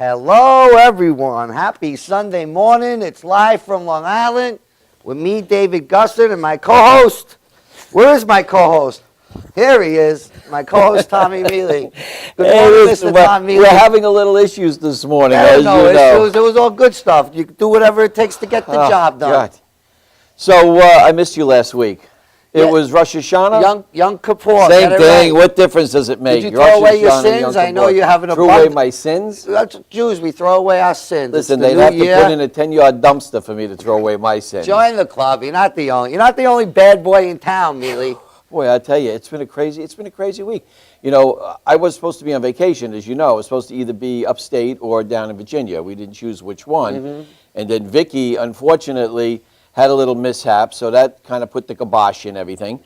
Hello, everyone. Happy Sunday morning. It's live from Long Island with me, David Gustin, and my co-host. Where is my co-host? Here he is, my co-host, Tommy Mealy. Good morning, Mr. Tom Mealy. We're having a little issues this morning, There as no you know. issues. It was all good stuff. You do whatever it takes to get the job done. God. So I missed you last week. It Yeah. was Rosh Hashanah? Yom Kippur. Same Get it thing. right. What difference does it make? Did you Rosh throw away your Hashanah, sins? Yom I know Kippur. you have an Threw away abundant. my sins? That's Jews. We throw away our sins. Listen, It's the they'd new have to year. put in a 10-yard dumpster for me to throw away my sins. Join the club. You're not the only bad boy in town, Mealy. Boy, I tell you, it's been a crazy week. You know, I was supposed to be on vacation, as you know. I was supposed to either be upstate or down in Virginia. We didn't choose which one. Mm-hmm. And then Vicky, unfortunately, had a little mishap, so that kind of put the kibosh in everything.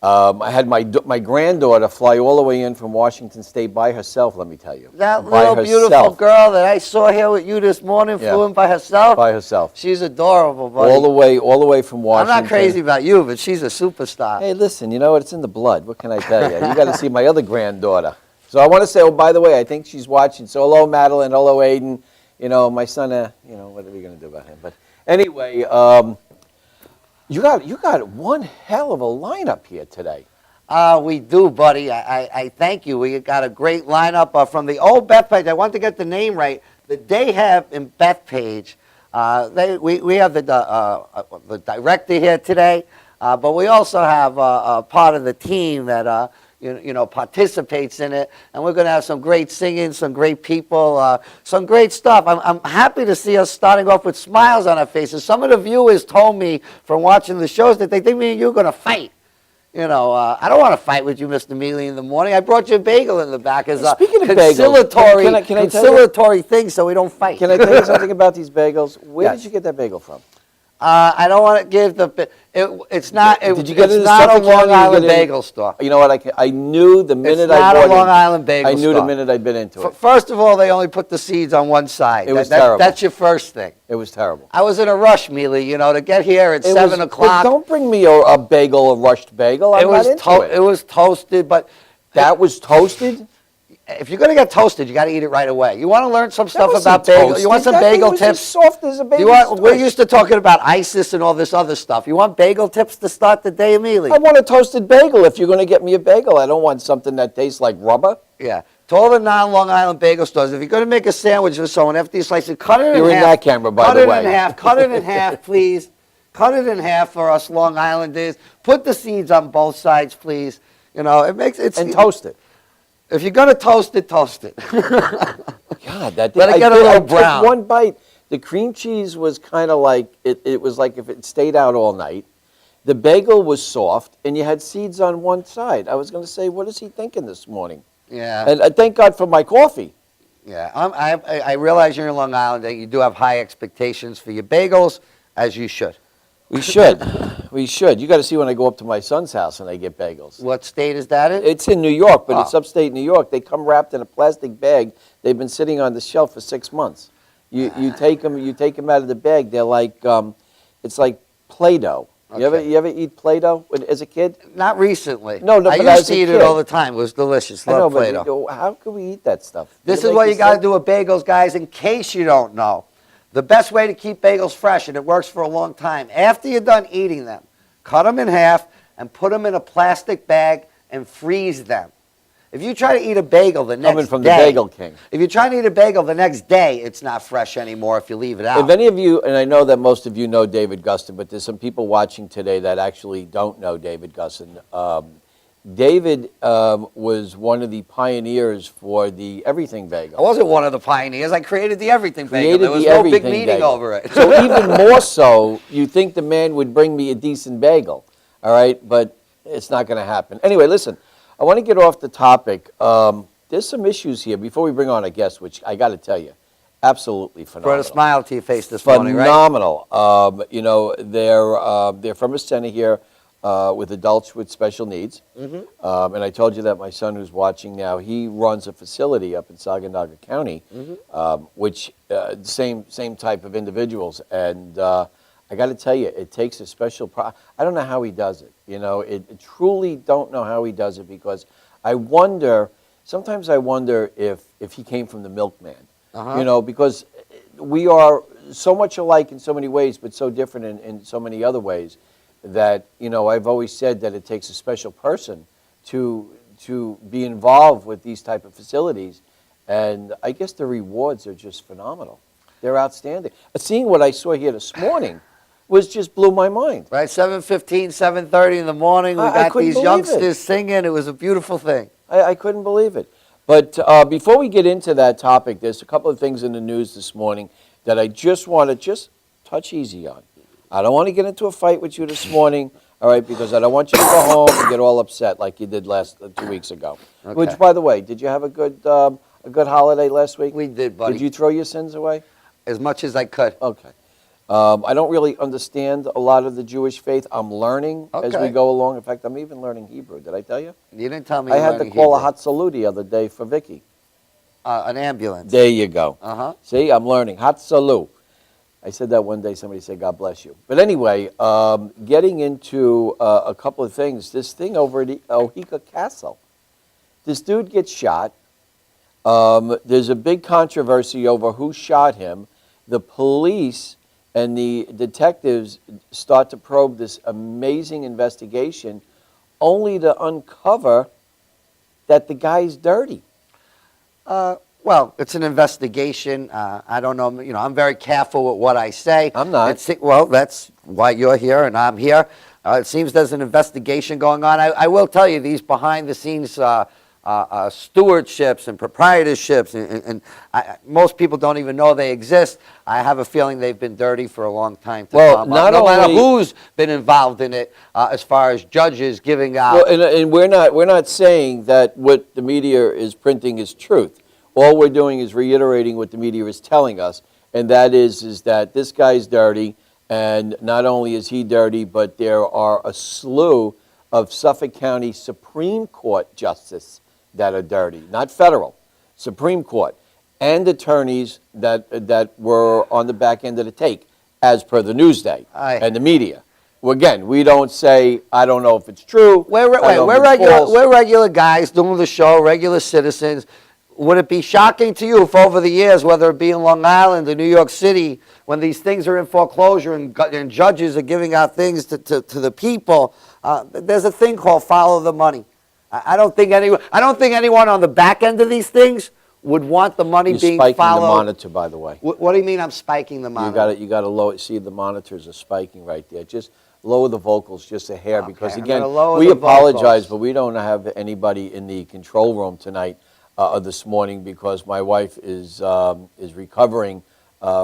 I had my granddaughter fly all the way in from Washington State by herself, let me tell you. That By little beautiful herself. girl that I saw here with you this morning flew Yeah. in by herself. By herself. She's adorable, buddy. All the way from I'm Washington. not crazy about you, but she's a superstar. Hey, listen, you know what? It's in the blood. What can I tell you? You got to see my other granddaughter. So I want to say, oh, by the way, I think she's watching. So hello, Madeline. Hello, Aiden. You know, my son, what are we going to do about him? But anyway, you got one hell of a lineup here today. We do, buddy. I thank you. We got a great lineup from the old Bethpage. I want to get the name right. The They Have in Bethpage. We have the director here today, but we also have a part of the team that participates in it, and we're going to have some great singing, some great people, some great stuff. I'm happy to see us starting off with smiles on our faces. Some of the viewers told me from watching the shows that they think me and you are going to fight. I don't want to fight with you, Mr. Mealy, in the morning. I brought you a bagel in the back as a Speaking of conciliatory, bagels, can I tell you- conciliatory thing so we don't fight. Can I tell you something about these bagels? Where Yes. did you get that bagel from? I don't want to give it's not Did you get it it's in not a Suffolk County? Long You Island get it in- bagel store. You know what? I knew the minute not I a bought Long it. Island bagel I knew store. the minute I'd been into it. First of all, they only put the seeds on one side. It was terrible. That's your first thing. It was terrible. I was in a rush, Mealy, to get here at 7 But o'clock. don't bring me a bagel, a rushed bagel. I'm not into it. It was toasted, but That was toasted? if you're going to get toasted, you got to eat it right away. You want to learn some stuff That about wasn't bagel? You want toasted. some That thing bagel was tips? as soft as a baby's We're foot. used to talking about ISIS and all this other stuff. You want bagel tips to start the day, Mealy? I want a toasted bagel. If you're going to get me a bagel, I don't want something that tastes like rubber. Yeah. To all the non-Long Island bagel stores, if you're going to make a sandwich for someone, after you slice it, cut it in half. You're in that camera, by the way. Cut it in half. Cut it in half, please. Cut it in half for us Long Islanders. Put the seeds on both sides, please. It makes it. And toast it. If you're going to toast it, toast it. God, that Let it I get a did- little I took brown. one bite. The cream cheese was kind of like, it was like if it stayed out all night. The bagel was soft, and you had seeds on one side. I was going to say, what is he thinking this morning? Yeah. And thank God for my coffee. Yeah. I realize you're in Long Island and you do have high expectations for your bagels, as you should. We should. We should. You got to see when I go up to my son's house and I get bagels. What state is that in? It's in New York, but it's Oh. upstate New York. They come wrapped in a plastic bag. They've been sitting on the shelf for 6 months. You take them out of the bag. They're like it's like Play-Doh. Okay. You ever eat Play-Doh as a kid? Not recently. No, I but used as to a eat it kid. all the time. It was delicious. I know, Love but Play-Doh. how can we eat that stuff? This Does is it what make you got to sick? do with bagels, guys, in case you don't know. The best way to keep bagels fresh, and it works for a long time, after you're done eating them, cut them in half and put them in a plastic bag and freeze them. If you try to eat a bagel the next Coming from day, the Bagel King. If you're trying to eat a bagel the next day, it's not fresh anymore if you leave it out. If any of you, and I know that most of you know David Gustin, but there's some people watching today that actually don't know David Gustin. David was one of the pioneers for the Everything I Bagel. wasn't one of the pioneers. I created the everything bagel. Created There was the no big Everything meeting Bagel. over it. So even more so, you think the man would bring me a decent bagel, all right? But it's not going to happen. Anyway, listen, I want to get off the topic. There's some issues here before we bring on a guest, which I got to tell you, absolutely phenomenal. Brought a smile to your face this morning, right? Phenomenal. They're from a center here with adults with special needs. Mm-hmm. And I told you that my son, who's watching now, he runs a facility up in Saginaw County, which same type of individuals. And I got to tell you, it takes a special. I don't know how he does it. It truly don't know how he does it, because I wonder. Sometimes I wonder if he came from the milkman. Uh-huh. You know, because we are so much alike in so many ways, but so different in so many other ways that, you know, I've always said that it takes a special person to be involved with these type of facilities. And I guess the rewards are just phenomenal. They're outstanding. Seeing what I saw here this morning was just blew my mind. Right, 7:15, 7:30 in the morning. We I got couldn't these believe youngsters singing. It was a beautiful thing. I couldn't believe it. But before we get into that topic, there's a couple of things in the news this morning that I just want to just touch easy on. I don't want to get into a fight with you this morning, all right, because I don't want you to go home and get all upset like you did 2 weeks ago. Okay. Which, by the way, did you have a good holiday last week? We did, buddy. Did you throw your sins away? As much as I could. Okay. I don't really understand a lot of the Jewish faith. I'm learning as we Okay. go along. In fact, I'm even learning Hebrew. Did I tell you? You didn't tell me I you had to learned call a Hebrew. Hatzalu the other day for Vicky. An ambulance. There you go. Uh-huh. See, I'm learning. Hatzalu. I said that one day. Somebody said, God bless you. But anyway, getting into a couple of things. This thing over at Ohika Castle. This dude gets shot. There's a big controversy over who shot him. The police and the detectives start to probe this amazing investigation, only to uncover that the guy's dirty. Well, it's an investigation. I don't know. You know, I'm very careful with what I say. I'm not. Well, that's why you're here and I'm here. It seems there's an investigation going on. I will tell you, these behind-the-scenes stewardships and proprietorships, and most people don't even know they exist. I have a feeling they've been dirty for a long time to Well, come. not no matter only- who's been involved in it, as far as judges giving out. Well, and we're not saying that what the media is printing is truth. All we're doing is reiterating what the media is telling us, and that is that this guy's dirty, and not only is he dirty, but there are a slew of Suffolk County Supreme Court justices that are dirty, not federal, Supreme Court, and attorneys that were on the back end of the take, as per the Newsday and the media. Well, again, we don't say, I don't know if it's true. We're regular guys doing the show, regular citizens. Would it be shocking to you if over the years, whether it be in Long Island or New York City, when these things are in foreclosure and judges are giving out things to the people, there's a thing called follow the money. I don't think anyone on the back end of these things would want the money You're being spiking followed. the monitor, by the way. What do you mean I'm spiking the monitor? You got to lower. See, the monitors are spiking right there. Just lower the vocals just a hair, because I'm again, gonna lower we the apologize, vocals. but we don't have anybody in the control room tonight this morning, because my wife is recovering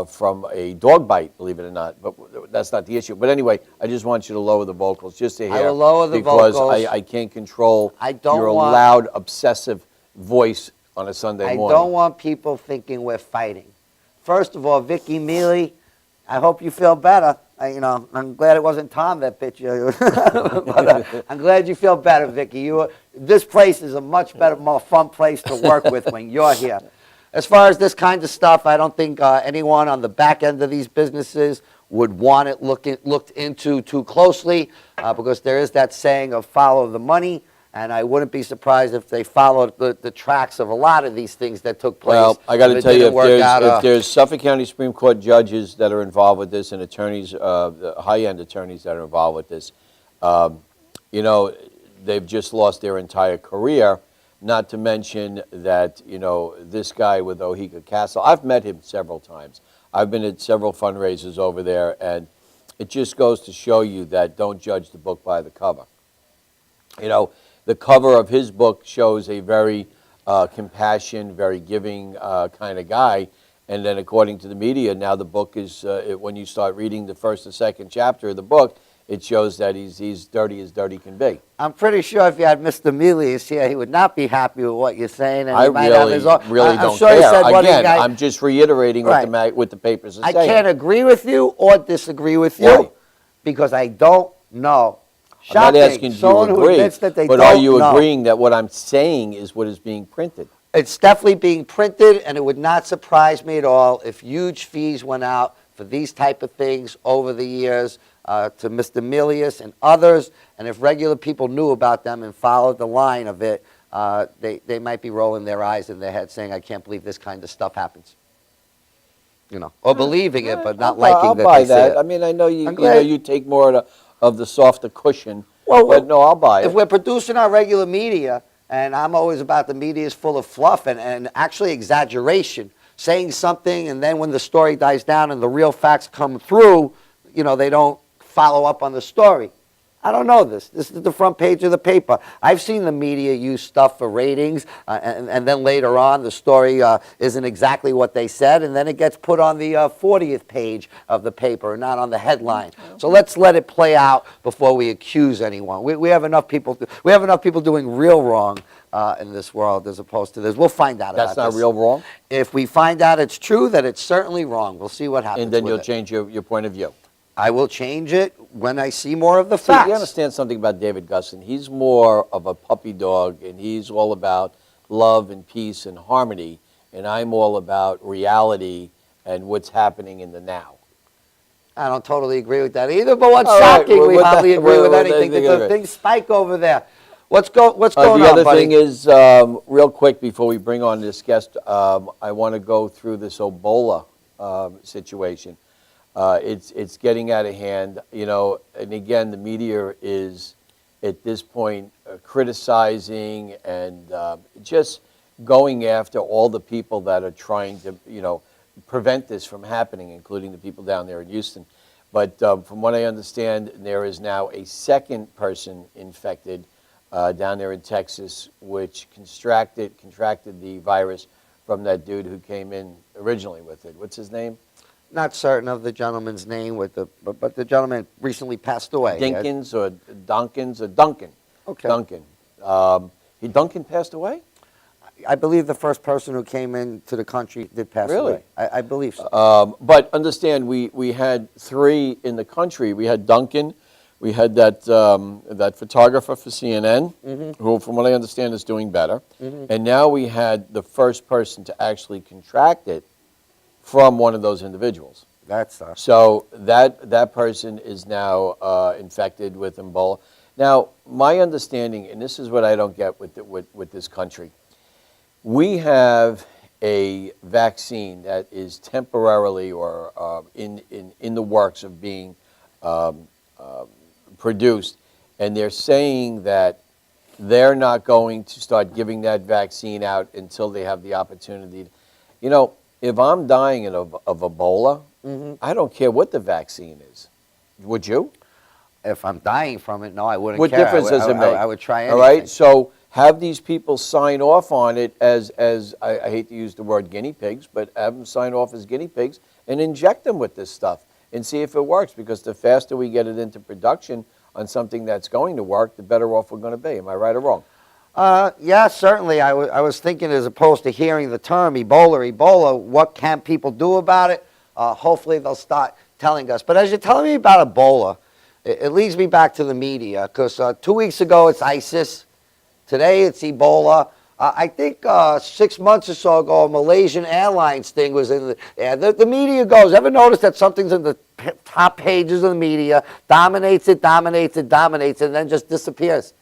from a dog bite, believe it or not. But that's not the issue. But anyway, I just want you to lower the vocals just a hair. I will lower the because vocals. I can't control I don't your want- loud, obsessive voice on a Sunday I morning. don't want people thinking we're fighting. First of all, Vicky Mealy, I hope you feel better. I'm glad it wasn't Tom that bit you. But, I'm glad you feel better, Vicky. This place is a much better, more fun place to work with when you're here. As far as this kind of stuff, I don't think anyone on the back end of these businesses would want it looked into too closely, because there is that saying of follow the money. And I wouldn't be surprised if they followed the tracks of a lot of these things that took place. Well, I got to If it tell you, didn't work out, if there's Suffolk County Supreme Court judges that are involved with this, and attorneys, the high-end attorneys that are involved with this, they've just lost their entire career. Not to mention that, this guy with Ohika Castle, I've met him several times. I've been at several fundraisers over there, and it just goes to show you that don't judge the book by the cover. The cover of his book shows a very compassionate, very giving kind of guy. And then according to the media, now the book is, when you start reading the first or second chapter of the book, it shows that he's dirty as dirty can be. I'm pretty sure if you had Mr. Milius here, he would not be happy with what you're saying. And I he might have his own, really I'm don't sure he care. said what he Again, got- I'm just reiterating Right. what the papers are I saying. can't agree with you or disagree with you, Right. because I don't know. I'm not Shocking. asking you Someone to who agree, admits that they but don't are you know. agreeing that what I'm saying is what is being printed? It's definitely being printed, and it would not surprise me at all if huge fees went out for these type of things over the years to Mr. Milius and others. And if regular people knew about them and followed the line of it, they might be rolling their eyes in their head saying, I can't believe this kind of stuff happens. or believing it, but not I'll liking that buy they say that. it. I mean, I know you I'm know glad- you take more of the softer cushion, Well, but no, I'll buy If it. we're producing our regular media, and I'm always about the media is full of fluff and actually exaggeration, saying something, and then when the story dies down and the real facts come through, they don't follow up on the story. I don't know this. This is the front page of the paper. I've seen the media use stuff for ratings, and then later on the story isn't exactly what they said, and then it gets put on the 40th page of the paper, not on the headline. So let's let it play out before we accuse anyone. We have enough people. We have enough people doing real wrong in this world as opposed to this. We'll find out That's about not this. real wrong, If we find out it's true, then it's certainly wrong. We'll see what happens. and then with you'll it. change your point of view. I will change it when I see more of the See, facts. you understand something about David Gussin. He's more of a puppy dog, and he's all about love and peace and harmony, and I'm all about reality and what's happening in the now. I don't totally agree with that either, but what's All right, shocking, well, we what hardly the- agree with well, anything. the- The things spike over there. What's going on, The other buddy? thing is, real quick before we bring on this guest, I want to go through this Ebola situation. It's getting out of hand, and again, the media is at this point criticizing and just going after all the people that are trying to, prevent this from happening, including the people down there in Houston. But from what I understand, there is now a second person infected down there in Texas, which contracted the virus from that dude who came in originally with it. What's his name? Not certain of the gentleman's name, but the gentleman recently passed away. Dinkins or Dunkins or Duncan. Okay. Duncan. Duncan passed away? I believe the first person who came into the country did pass Really? away. I believe so. But understand, we had three in the country. We had Duncan. We had that photographer for CNN, who, from what I understand, is doing better. And now we had the first person to actually contract it from one of those individuals. That's So that person is now infected with Ebola. Now, my understanding, and this is what I don't get with this country, we have a vaccine that is temporarily or in the works of being produced, and they're saying that they're not going to start giving that vaccine out until they have the opportunity. If I'm dying of Ebola, I don't care what the vaccine is. Would you? If I'm dying from it, no, I wouldn't What care. difference does it make? I would try anything. All right, so have these people sign off on it as I hate to use the word guinea pigs, but have them sign off as guinea pigs and inject them with this stuff and see if it works, because the faster we get it into production on something that's going to work, the better off we're going to be. Am I right or wrong? Yeah, certainly. I was thinking, as opposed to hearing the term Ebola, what can people do about it? Hopefully they'll start telling us. But as you're telling me about Ebola, it leads me back to the media, because 2 weeks ago it's ISIS. Today it's Ebola. I think 6 months or so ago, a Malaysian Airlines thing was in the media goes. Ever notice that something's in the top pages of the media, dominates it, and then just disappears?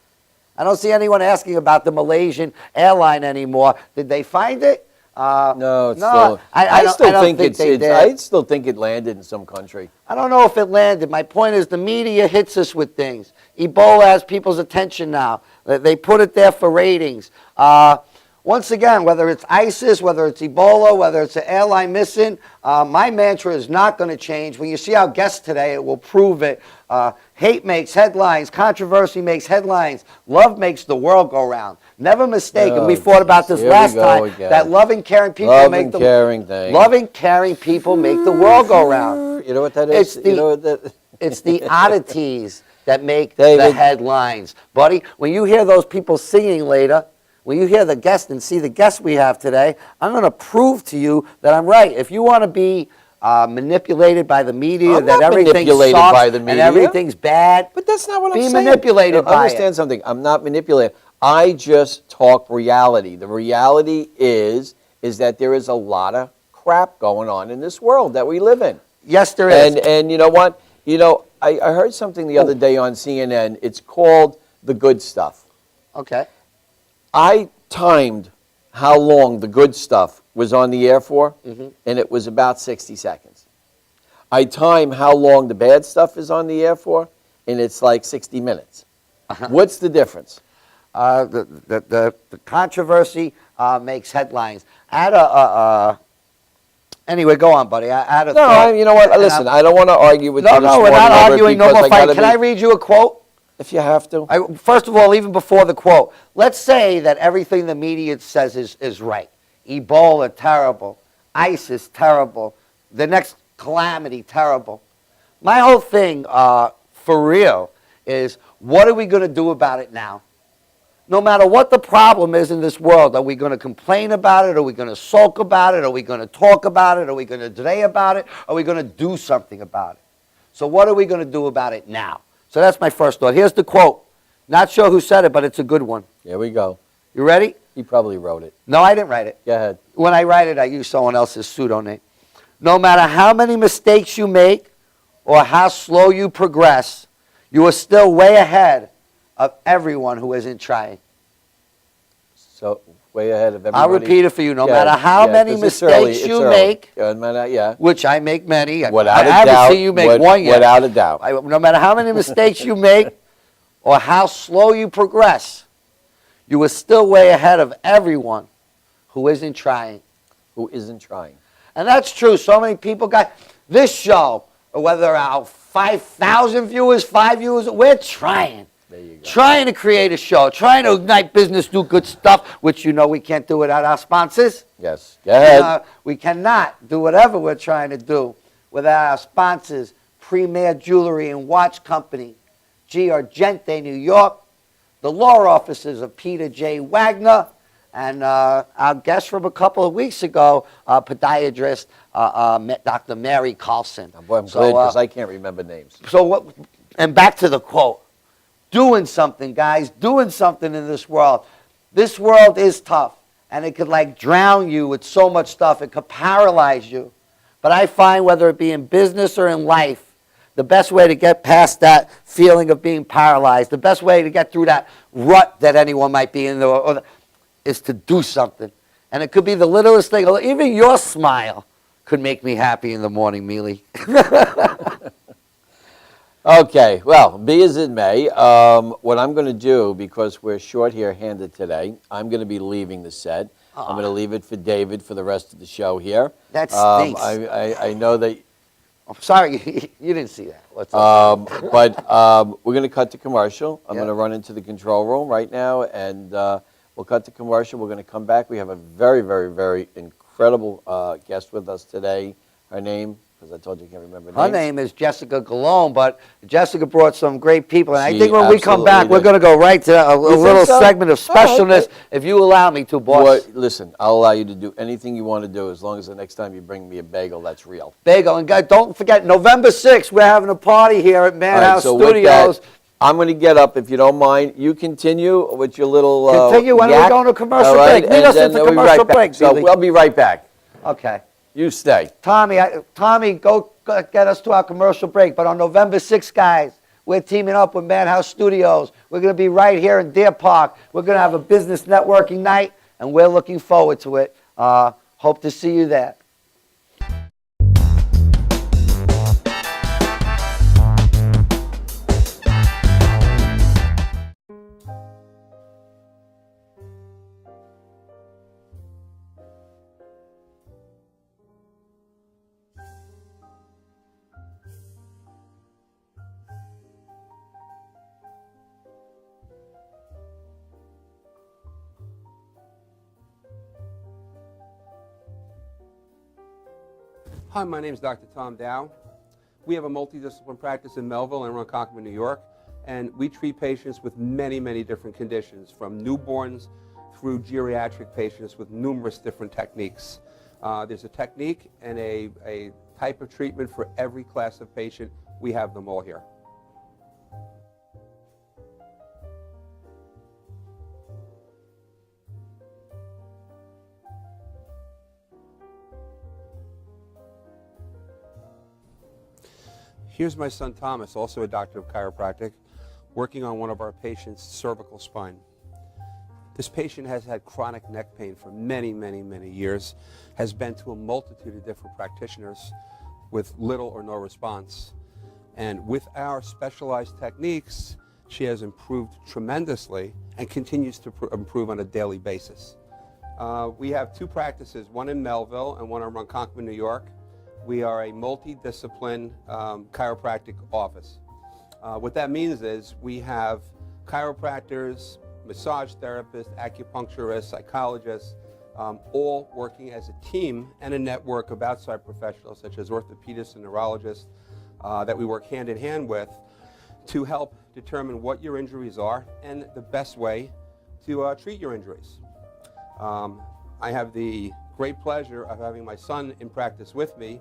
I don't see anyone asking about the Malaysian airline anymore. Did they find it? No, it's no. still. I don't think they did. I still think it landed in some country. I don't know if it landed. My point is the media hits us with things. Ebola has people's attention now. They put it there for ratings. Once again, whether it's ISIS, whether it's Ebola, whether it's an airline missing, my mantra is not going to change. When you see our guest today, it will prove it. Hate makes headlines. Controversy makes headlines. Love makes the world go round. Never mistake, and we fought about this here we last go time, again. that loving, caring people Loving, caring thing. loving, caring people make the world go round. You know what that is? It's the- you know what that. It's the oddities that make the David. headlines. Buddy, when you hear those people singing later, when you hear the guest and see the guest we have today, I'm going to prove to you that I'm right. If you want to be manipulated by the media, I'm that not everything manipulated sucks by the and media. everything's bad, But that's not what I'm be saying. manipulated by Understand something. I'm not manipulated. I just talk reality. The reality is that there is a lot of crap going on in this world that we live in. Yes, there is. And you know what? I heard something the other day on CNN. It's called The Good Stuff. Okay. I timed how long the good stuff was on the air for, and it was about 60 seconds. I time how long the bad stuff is on the air for, and it's like 60 minutes. What's the difference? The controversy makes headlines. Anyway, go on, buddy. I had a No, thought, you know what? and Listen, I don't want to argue with you No, this no, we're morning not over it arguing. No because more I gotta fight. Can I be- read you a quote? If you have to. First of all, even before the quote, let's say that everything the media says is right. Ebola, terrible. ISIS, terrible. The next calamity, terrible. My whole thing, for real, is what are we going to do about it now? No matter what the problem is in this world, are we going to complain about it? Are we going to sulk about it? Are we going to talk about it? Are we going to delay about it? Are we going to do something about it? So what are we going to do about it now? So that's my first thought. Here's the quote. Not sure who said it, but it's a good one. Here we go. You ready? He probably wrote it. No, I didn't write it. Go ahead. When I write it, I use someone else's pseudonym. No matter how many mistakes you make or how slow you progress, you are still way ahead of everyone who isn't trying. So, way ahead of everybody. I'll repeat it for you. No Yeah, matter how yeah, many 'cause it's early, mistakes it's you early. make, Yeah. which I make many. Without I a haven't doubt. seen you make one yet. Without a doubt. No matter how many mistakes you make or how slow you progress, you are still way ahead of everyone who isn't trying. Who isn't trying? And that's true. So many people got this show, or whether our 5,000 viewers, 5 viewers, we're trying. There you go. Trying to create a show, trying to ignite business, do good stuff, which you know we can't do without our sponsors. Yes. Go ahead. We cannot do whatever we're trying to do without our sponsors, Premier Jewelry and Watch Company, G. Argente, New York, the law offices of Peter J. Wagner, and our guest from a couple of weeks ago, podiatrist Dr. Mary Carlson. Boy, I'm glad because I can't remember names. So what? And back to the quote. Doing something, guys. Doing something in this world. This world is tough, and it could like drown you with so much stuff. It could paralyze you. But I find whether it be in business or in life, the best way to get past that feeling of being paralyzed, the best way to get through that rut that anyone might be in, is to do something. And it could be the littlest thing. Even your smile could make me happy in the morning, Mealy. Okay, well, be as it may, what I'm going to do, because we're short here handed today, I'm going to be leaving the set. I'm going to leave it for David for the rest of the show here. That stinks. I know that, I'm sorry, you didn't see that. What's up? but we're going to cut to commercial. I'm Yeah. going to run into the control room right now, and we'll cut to commercial. We're going to come back. We have a very, very, very incredible guest with us today. Her name, because I told you I can't remember Her names. name is Jessica Galone, but Jessica brought some great people. And I She think when we come back, absolutely we're did. going to go right to a think little so? segment of All right. specialness, if you allow me to, boss. Well, listen, I'll allow you to do anything you want to do as long as the next time you bring me a bagel that's real. Bagel. And guys, don't forget, November 6th, we're having a party here at All Man right, House so with Studios. that, I'm going to get up, if you don't mind. You continue with your little Continue. When are we yak, going to commercial all right? break? Meet And us then at the we'll be right commercial back. break, So Billy. we'll be right back. Okay. You stay. Tommy, go get us to our commercial break. But on November 6th, guys, we're teaming up with Man House Studios. We're going to be right here in Deer Park. We're going to have a business networking night, and we're looking forward to it. Hope to see you there. Hi, my name is Dr. Tom Dow. We have a multidisciplinary practice in Melville and Ronkonkoma, New York, and we treat patients with many, many different conditions, from newborns through geriatric patients with numerous different techniques. There's a technique and a type of treatment for every class of patient. We have them all here. Here's my son Thomas, also a doctor of chiropractic, working on one of our patients' cervical spine. This patient has had chronic neck pain for many, many, many years, has been to a multitude of different practitioners with little or no response. And with our specialized techniques, she has improved tremendously and continues to improve on a daily basis. We have two practices, one in Melville and one in Ronkonkoma, New York. We are a multidiscipline chiropractic office. What that means is we have chiropractors, massage therapists, acupuncturists, psychologists, all working as a team and a network of outside professionals such as orthopedists and neurologists that we work hand in hand with to help determine what your injuries are and the best way to treat your injuries. I have the great pleasure of having my son in practice with me.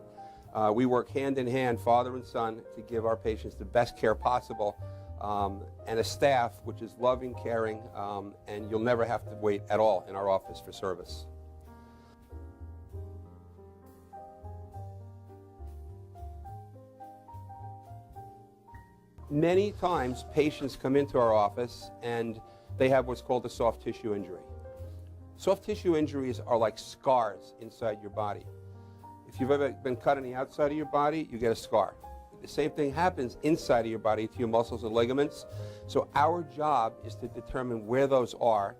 We work hand in hand, father and son, to give our patients the best care possible, and a staff which is loving, caring, and you'll never have to wait at all in our office for service. Many times patients come into our office and they have what's called a soft tissue injury. Soft tissue injuries are like scars inside your body. If you've ever been cut on the outside of your body, you get a scar. The same thing happens inside of your body to your muscles and ligaments. So our job is to determine where those are,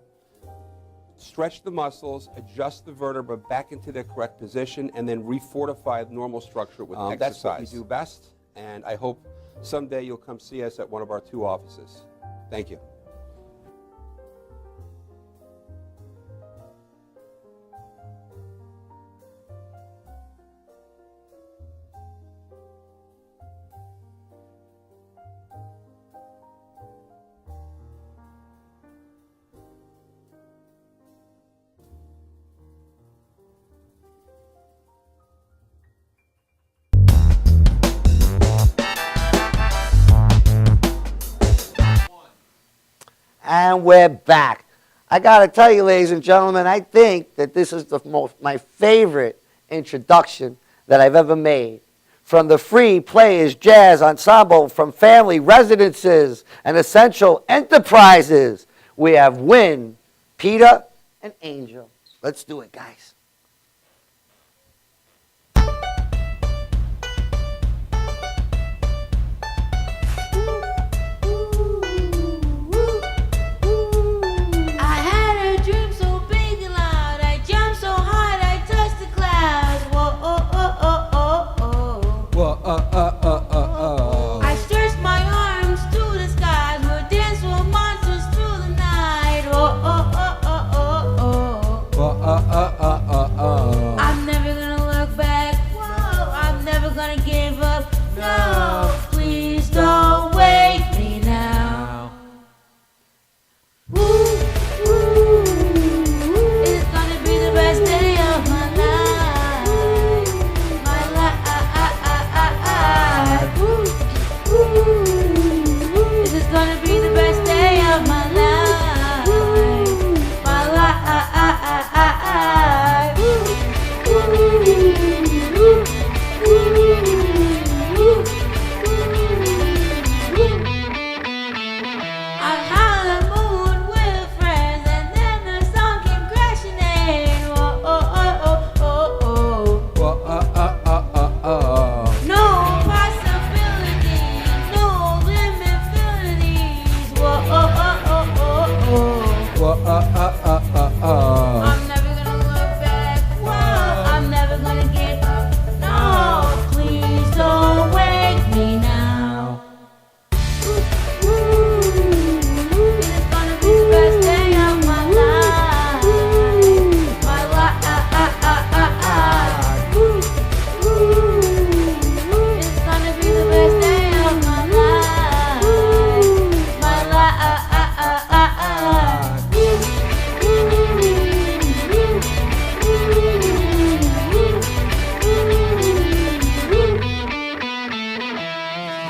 stretch the muscles, adjust the vertebra back into their correct position, and then refortify the normal structure with exercise. That's what we do best, and I hope someday you'll come see us at one of our two offices. Thank you. And we're back. I got to tell you, ladies and gentlemen, I think that this is my favorite introduction that I've ever made. From the Free Players Jazz Ensemble, from Family Residences and Essential Enterprises, we have Win, Peter, and Angel. Let's do it, guys. I stretched my arms to the skies, we'll dance with monsters through the night. I'm never gonna look back. Whoa, I'm never gonna give up. No, please don't wake me now. Woo, woo, it's gonna be the best day of my life. My life. This is gonna be the best day of my life. My life. I'm on the moon with friends, and then the song came crashing in. No possibilities, no limit-abilities. I'm never gonna look back. Whoa, I'm never gonna give up. No, please don't wake me now. This is gonna be the best day of my life. My life. It's gonna be the best day of my life. My life.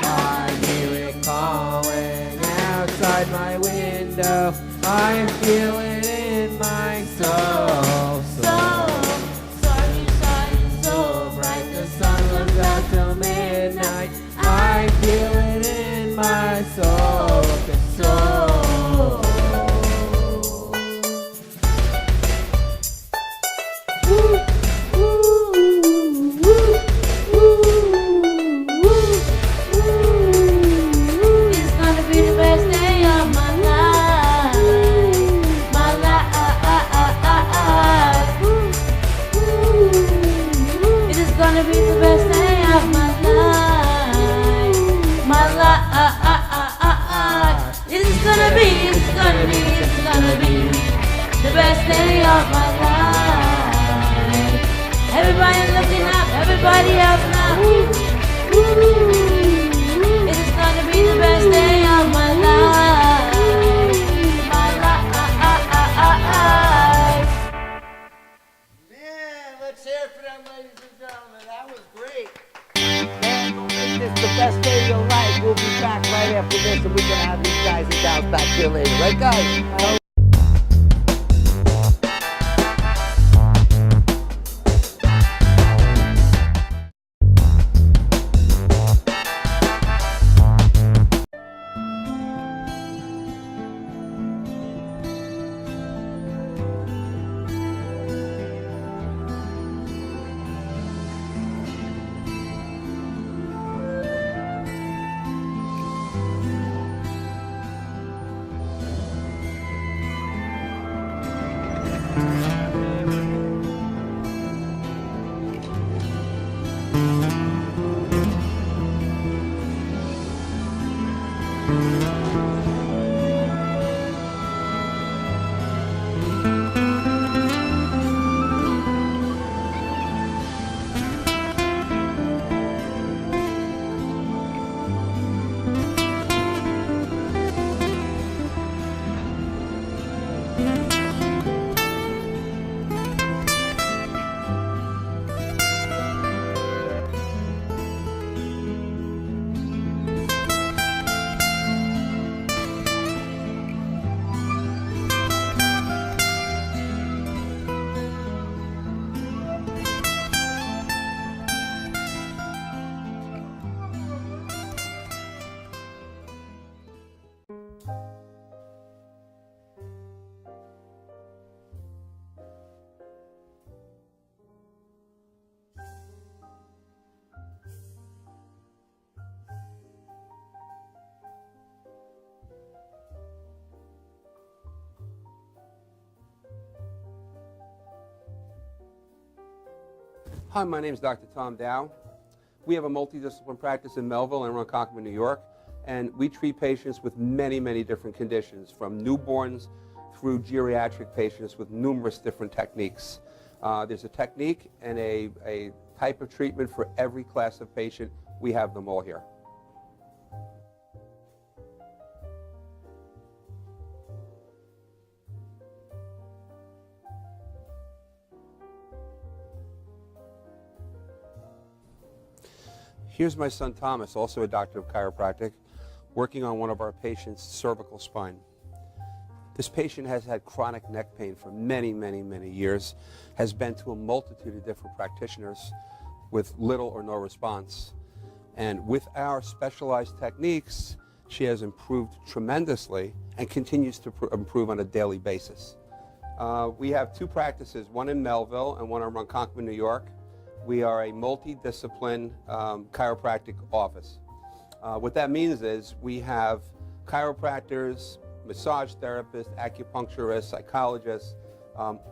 I hear it calling outside my window. I feel it in my soul. So sunny, So bright, the sun comes out till midnight. I feel it in my soul. The soul. day of my life. Everybody looking up, everybody else now. Woo, woo. It's gonna be the best day of my life. My life. Man, let's hear it for them, ladies and gentlemen. That was great. Man, don't make this the best day of your life. We'll be back right after this, and we're going to have these guys and gals back here later. Right, guys? Hi, my name is Dr. Tom Dow. We have a multidiscipline practice in Melville and Ronkonkoma, New York, and we treat patients with many, many different conditions, from newborns through geriatric patients with numerous different techniques. There's a technique and a type of treatment for every class of patient. We have them all here. Here's my son Thomas, also a doctor of chiropractic, working on one of our patients' cervical spine. This patient has had chronic neck pain for many, many, many years, has been to a multitude of different practitioners with little or no response. And with our specialized techniques, she has improved tremendously and continues to improve on a daily basis. We have two practices, one in Melville and one in Ronkonkoma, New York. We are a multidiscipline chiropractic office. What that means is we have chiropractors, massage therapists, acupuncturists, psychologists,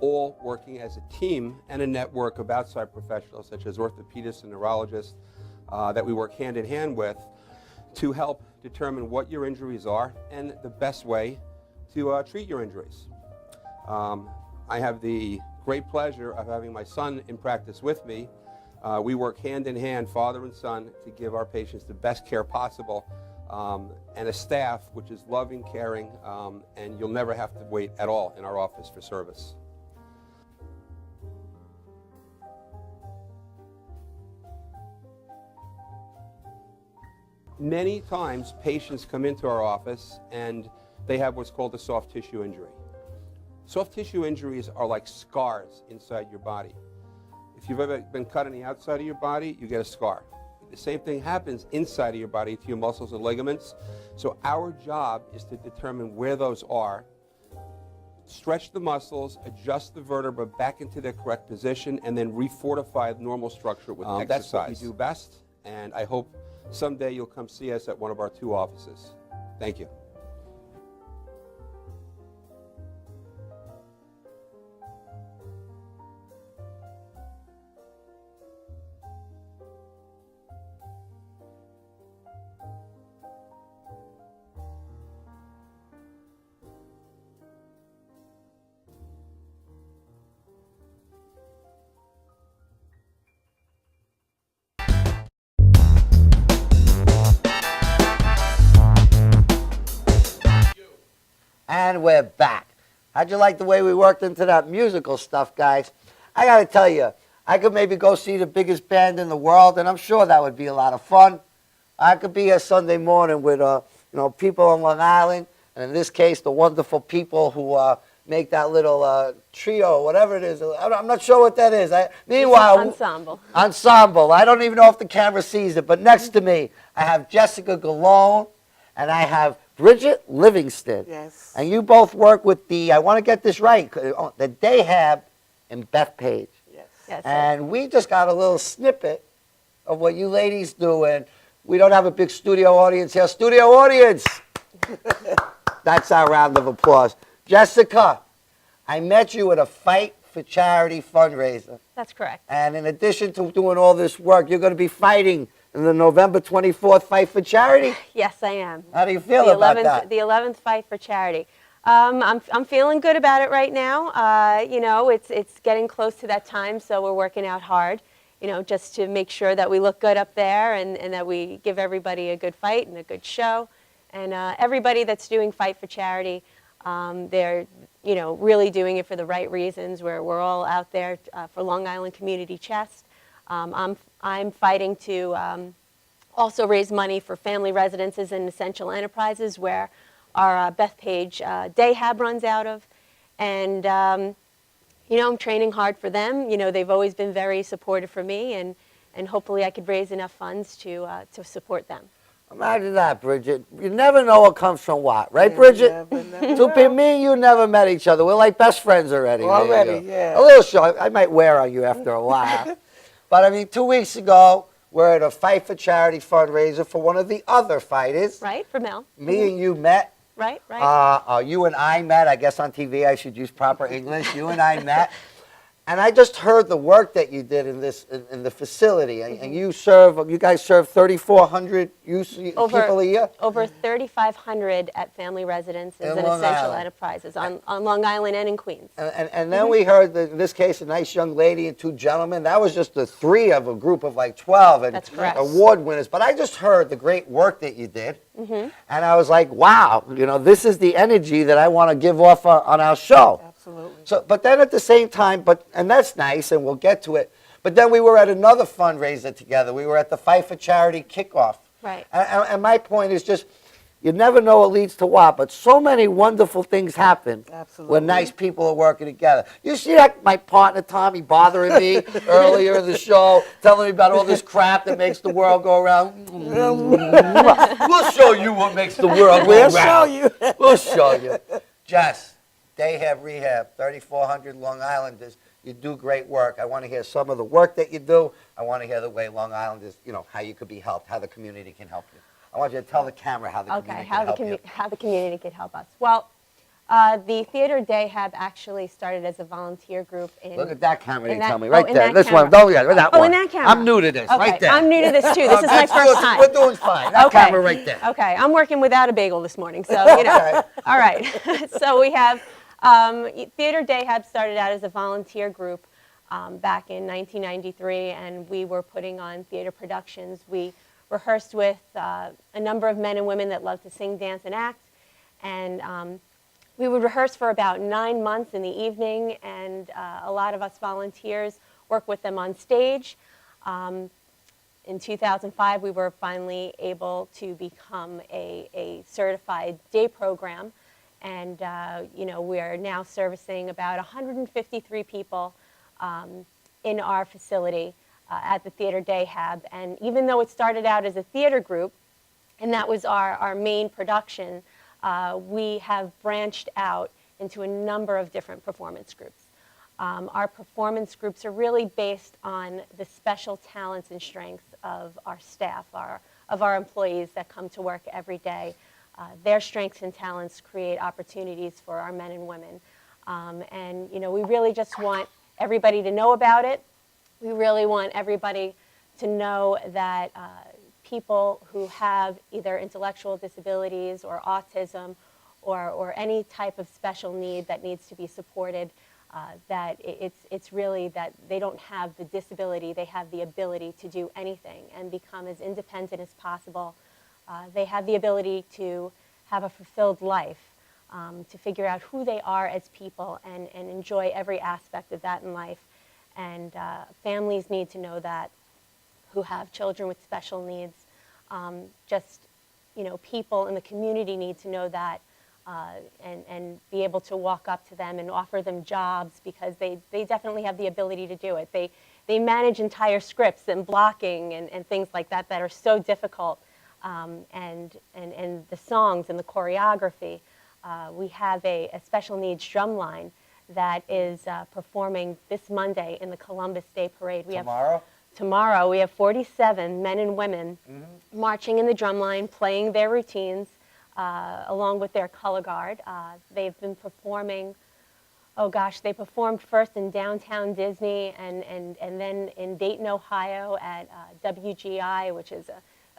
all working as a team and a network of outside professionals such as orthopedists and neurologists that we work hand in hand with to help determine what your injuries are and the best way to treat your injuries. I have the great pleasure of having my son in practice with me. We work hand in hand, father and son, to give our patients the best care possible, and a staff which is loving, caring, and you'll never have to wait at all in our office for service. Many times patients come into our office and they have what's called a soft tissue injury. Soft tissue injuries are like scars inside your body. If you've ever been cut on the outside of your body, you get a scar. The same thing happens inside of your body to your muscles and ligaments. So our job is to determine where those are, stretch the muscles, adjust the vertebra back into their correct position, and then refortify the normal structure with exercise. That's what we do best, and I hope someday you'll come see us at one of our two offices. Thank you. And we're back. How'd you like the way we worked into that musical stuff, guys? I got to tell you, I could maybe go see the biggest band in the world, and I'm sure that would be a lot of fun. I could be here Sunday morning with, people on Long Island, and in this case, the wonderful people who make that little trio, whatever it is. I'm not sure what that is. Meanwhile, Ensemble. Ensemble. I don't even know if the camera sees it, but next to me, I have Jessica Galone, and I have Bridget Livingston. Yes. And you both work with the, I want to get this right, the Dayhab in Bethpage. Yes. Yes, And we just got a little snippet of what you ladies do, and we don't have a big studio audience here. Studio audience! That's our round of applause. Jessica, I met you at a Fight for Charity fundraiser. that's correct. And in addition to doing all this work, you're going to be fighting in the November 24th Fight for Charity. Yes, I am. How do you feel the about 11th, that? The 11th Fight for Charity. I'm feeling good about it right now. It's getting close to that time, so we're working out hard, just to make sure that we look good up there and that we give everybody a good fight and a good show. And everybody that's doing Fight for Charity, they're really doing it for the right reasons. We're all out there for Long Island Community Chest. I'm fighting to also raise money for family residences and essential enterprises where our Bethpage Dayhab runs out of. And, I'm training hard for them. They've always been very supportive for me, and hopefully I could raise enough funds to support them. Imagine that, Bridget. You never know what comes from what, right, Bridget? Me and you never met each other. We're like best friends already. Already, yeah. A little show. I might wear on you after a while. But 2 weeks ago, we're at a Fight for Charity fundraiser for one of the other fighters. Right, for Mel. Me and you met. Right, right. You and I met. I guess on TV I should use proper English. You and I met. And I just heard the work that you did in the facility, and you guys serve 3,400 people a year? Over 3,500 at family residences In and Long essential Island. enterprises on Long Island and in Queens. And then we heard, that in this case, a nice young lady and two gentlemen. That was just the three of a group of like 12 and That's correct. award winners. But I just heard the great work that you did, and I was like, wow, this is the energy that I want to give off on our show. Absolutely. So, but then at the same time, and that's nice, and we'll get to it. But then we were at another fundraiser together. We were at the Fight for Charity kickoff. Right. And my point is just, you never know what leads to what, but so many wonderful things happen Absolutely. when nice people are working together. You see that my partner Tommy bothering me earlier in the show, telling me about all this crap that makes the world go around. We'll show you what makes the world go around. We'll show you. We'll show you. Jess, Dayhab Rehab, 3,400 Long Islanders. You do great work. I want to hear some of the work that you do. I want to hear the way Long Islanders, how you could be helped, how the community can help you. I want you to tell the camera how the community can help you. How the community could help us. Well, the Theater Dayhab actually started as a volunteer group in. Look at that camera, in you that- tell me. oh, Right in there. that This one. camera. Don't get that Oh, one. in that camera. I'm new to this. Okay, Right there. I'm new to this too. This is my That's first good. time. We're doing fine. That camera right there. Okay, I'm working without a bagel this morning, so Okay. All right. So we have Theater Dayhab started out as a volunteer group back in 1993, and we were putting on theater productions. We rehearsed with a number of men and women that love to sing, dance, and act, and we would rehearse for about 9 months in the evening, and a lot of us volunteers work with them on stage. In 2005, we were finally able to become a certified day program, and we are now servicing about 153 people in our facility at the Theater Dayhab. And even though it started out as a theater group, and that was our main production, we have branched out into a number of different performance groups. Our performance groups are really based on the special talents and strengths of our staff, of our employees that come to work every day. Their strengths and talents create opportunities for our men and women. And we really just want everybody to know about it. We really want everybody to know that people who have either intellectual disabilities or autism or any type of special need that needs to be supported, that it's really that they don't have the disability, they have the ability to do anything and become as independent as possible. They have the ability to have a fulfilled life. to figure out who they are as people and enjoy every aspect of that in life. And families need to know that, who have children with special needs. People in the community need to know that and be able to walk up to them and offer them jobs, because they definitely have the ability to do it. They manage entire scripts and blocking and things like that that are so difficult, and the songs and the choreography. We have a special needs drum line that is performing this Monday in the Columbus Day Parade. Tomorrow we have 47 men and women marching in the drum line, playing their routines along with their color guard. They've been performing, they performed first in downtown Disney and then in Dayton, Ohio at WGI, which is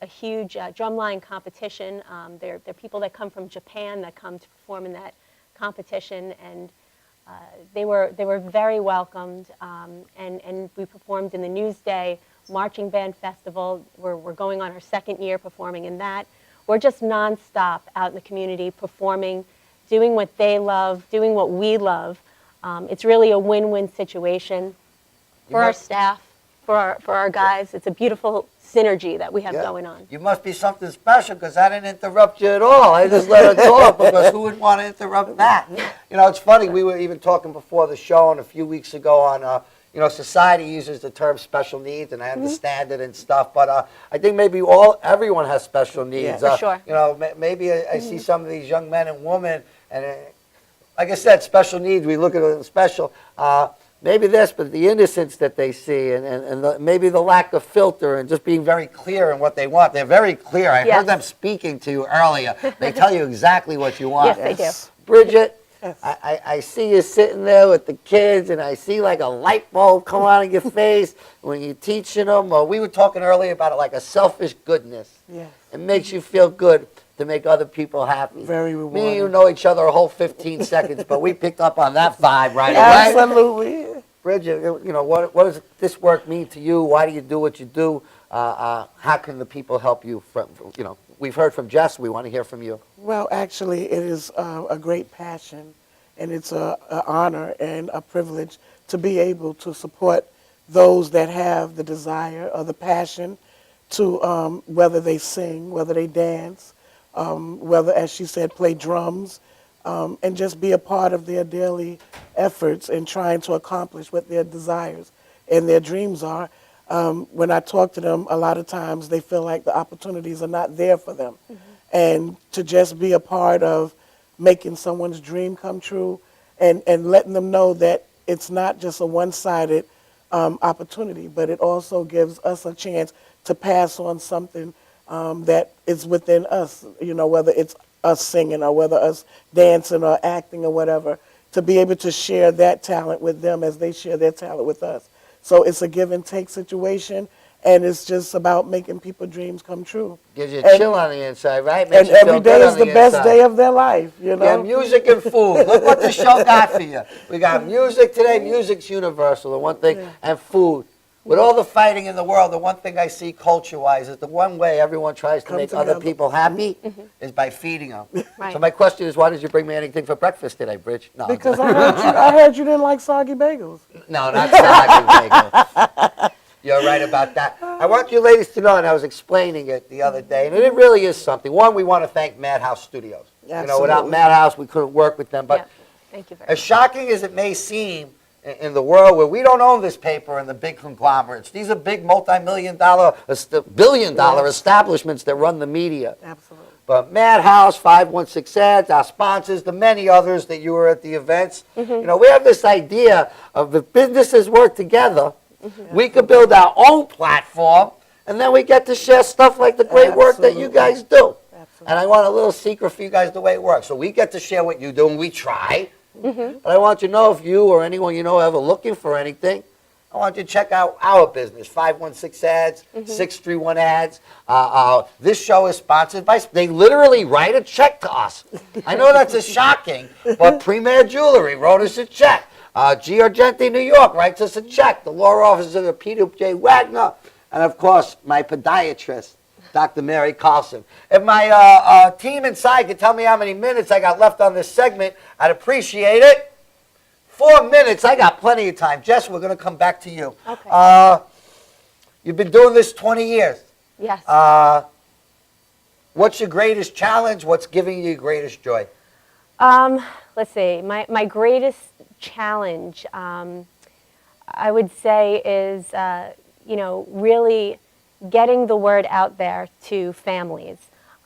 a huge drumline competition. They're people that come from Japan that come to perform in that competition, and they were very welcomed. And we performed in the Newsday Marching Band Festival. We're going on our second year performing in that. We're just nonstop out in the community performing, doing what they love, doing what we love. It's really a win-win situation for our staff, for our guys. It's a beautiful synergy that we have going on. You must be something special, because I didn't interrupt you at all. I just let her talk, because who would want to interrupt that? It's funny, we were even talking before the show and a few weeks ago on, society uses the term special needs, and I understand it and stuff, but I think maybe everyone has special needs. For sure. Maybe I see some of these young men and women, and like I said, special needs, we look at them special. Maybe this, but the innocence that they see, and maybe the lack of filter, and just being very clear in what they want. They're very clear. I heard them speaking to you earlier. They tell you exactly what you want. Yes, they do. Bridget, I see you sitting there with the kids, and I see like a light bulb come on in your face when you're teaching them. We were talking earlier about it, like a selfish goodness. Yes. It makes you feel good to make other people happy. Very Me rewarding. and you know each other a whole 15 seconds, but we picked up on that vibe right away. Absolutely. Bridget, what does this work mean to you? Why do you do what you do? How can the people help you? We've heard from Jess. We want to hear from you. Well, actually, it is a great passion, and it's an honor and a privilege to be able to support those that have the desire or the passion to, whether they sing, whether they dance, whether, as she said, play drums, and just be a part of their daily efforts in trying to accomplish what their desires and their dreams are. When I talk to them, a lot of times they feel like the opportunities are not there for them. And to just be a part of making someone's dream come true and letting them know that it's not just a one-sided opportunity, but it also gives us a chance to pass on something that is within us, whether it's us singing or whether us dancing or acting or whatever, to be able to share that talent with them as they share their talent with us. So it's a give and take situation, and it's just about making people's dreams come true. Gives you a chill on the inside, right? Makes And you feel every good day on is the the best inside. day of their life, Yeah, music and food. Look what the show got for you. We got music today. Music's universal, the one thing, and food. With all the fighting in the world, the one thing I see culture-wise is the one way everyone tries to Come make other together. people happy is by feeding them. Right. So my question is, why did you bring me anything for breakfast today, Bridge? No, Because I heard you didn't like soggy bagels. no, not soggy bagel. You're right about that. I want you ladies to know, and I was explaining it the other day, and it really is something. One, we want to thank Madhouse Studios. Without Absolutely. Madhouse, we couldn't work with them. But Yeah. Thank you very as much. shocking as it may seem in the world where we don't own this paper and the big conglomerates, these are big multi-million-dollar, billion-dollar establishments that run the media. Absolutely. But Madhouse, 516 Ads, our sponsors, the many others that you were at the events, we have this idea of if businesses work together, we could build our own platform, and then we get to share stuff like the great work that you guys do. And I want a little secret for you guys the way it works. So we get to share what you do, and we try. But I want you to know if you or anyone you know ever looking for anything, I want you to check out our business, 516 Ads, 631 Ads. This show is sponsored by, they literally write a check to us. I know that's a shocking, but Premier Jewelry wrote us a check. G. Argenti, New York, writes us a check. The law office of Peter J. Wagner. And of course, my podiatrist, Dr. Mary Carlson. If my team inside could tell me how many minutes I got left on this segment, I'd appreciate it. 4 minutes. I got plenty of time. Jess, we're going to come back to you. Okay. You've been doing this 20 years. Yes. What's your greatest challenge? What's giving you your greatest joy? Let's see. My greatest challenge, I would say, is really getting the word out there to families.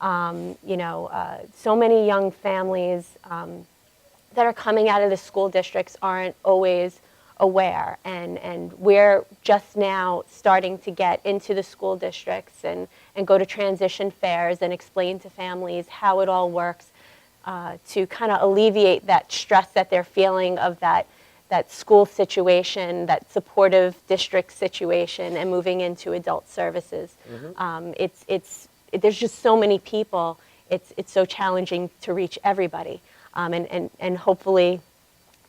So many young families that are coming out of the school districts aren't always aware, and we're just now starting to get into the school districts and go to transition fairs and explain to families how it all works, to kind of alleviate that stress that they're feeling of that school situation, that supportive district situation, and moving into adult services. There's just so many people. It's so challenging to reach everybody, and hopefully